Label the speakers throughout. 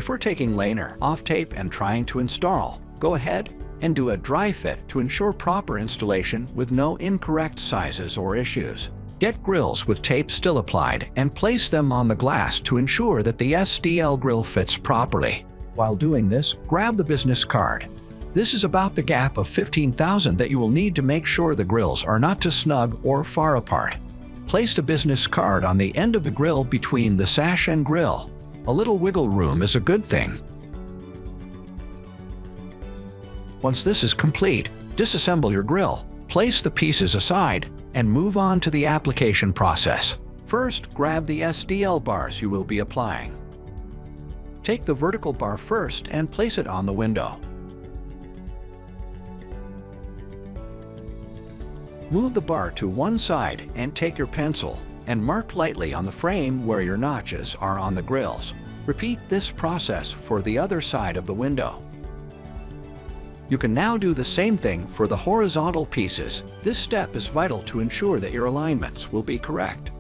Speaker 1: Before taking liner off tape and trying to install, go ahead and do a dry fit to ensure proper installation with no incorrect sizes or issues. Get grills with tape still applied and place them on the glass to ensure that the SDL grill fits properly. While doing this, grab the business card. This is about the gap of 15,000 that you will need to make sure the grills are not too snug or far apart. Place the business card on the end of the grill between the sash and grill. A little wiggle room is a good thing. Once this is complete, disassemble your grill, place the pieces aside, and move on to the application process. First, grab the SDL bars you will be applying. Take the vertical bar first and place it on the window. Move the bar to one side and take your pencil and mark lightly on the frame where your notches are on the grills. Repeat this process for the other side of the window. You can now do the same thing for the horizontal pieces. This step is vital to ensure that your alignments will be correct.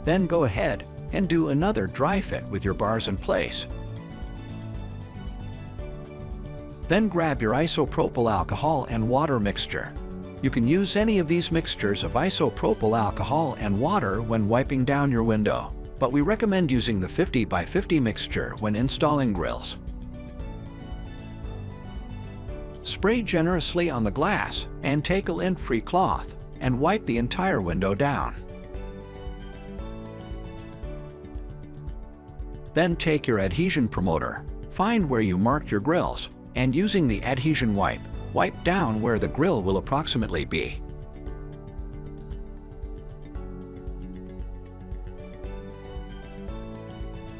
Speaker 1: Then go ahead and do another dry fit with your bars in place. Then grab your isopropyl alcohol and water mixture. You can use any of these mixtures of isopropyl alcohol and water when wiping down your window, but we recommend using the 50 by 50 mixture when installing grills. Spray generously on the glass and take a lint-free cloth and wipe the entire window down. Then take your adhesion promoter, find where you marked your grills, and using the adhesion wipe, wipe down where the grill will approximately be.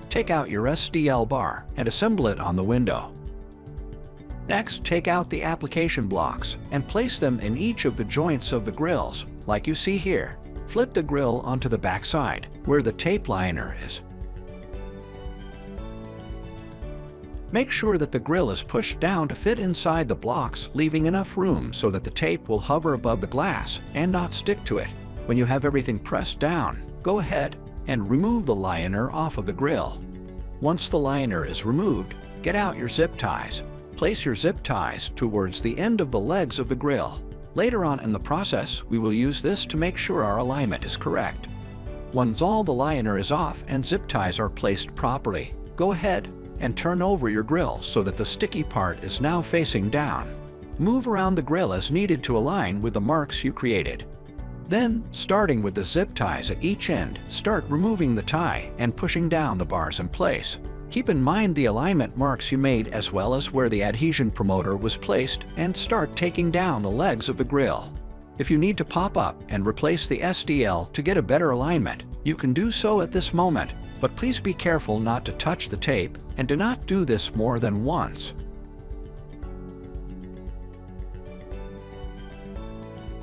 Speaker 1: Take out your SDL bar and assemble it on the window. Next, take out the application blocks and place them in each of the joints of the grills, like you see here. Flip the grill onto the back side, where the tape liner is. Make sure that the grill is pushed down to fit inside the blocks, leaving enough room so that the tape will hover above the glass and not stick to it. When you have everything pressed down, go ahead and remove the liner off of the grill. Once the liner is removed, get out your zip ties. Place your zip ties towards the end of the legs of the grill. Later on in the process, we will use this to make sure our alignment is correct. Once all the liner is off and zip ties are placed properly, go ahead and turn over your grill so that the sticky part is now facing down. Move around the grill as needed to align with the marks you created. Then, starting with the zip ties at each end, start removing the tie and pushing down the bars in place. Keep in mind the alignment marks you made as well as where the adhesion promoter was placed, and start taking down the legs of the grill. If you need to pop up and replace the SDL to get a better alignment, you can do so at this moment, but please be careful not to touch the tape and do not do this more than once.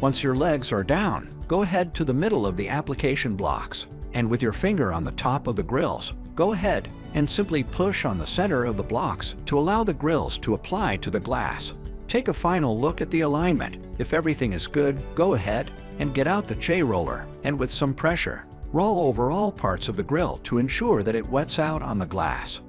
Speaker 1: Once your legs are down, go ahead to the middle of the application blocks, and with your finger on the top of the grills, go ahead and simply push on the center of the blocks to allow the grills to apply to the glass. Take a final look at the alignment. If everything is good, go ahead and get out the J-roller, and with some pressure, roll over all parts of the grill to ensure that it wets out on the glass.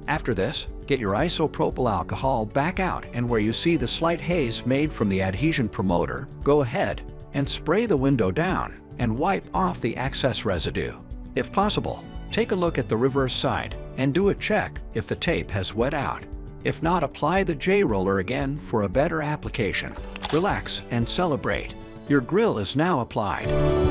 Speaker 1: After this, get your isopropyl alcohol back out, and where you see the slight haze made from the adhesion promoter, go ahead and spray the window down and wipe off the excess residue. If possible, take a look at the reverse side and do a check if the tape has wet out. If not, apply the J-roller again for a better application. Relax and celebrate. Your grill is now applied.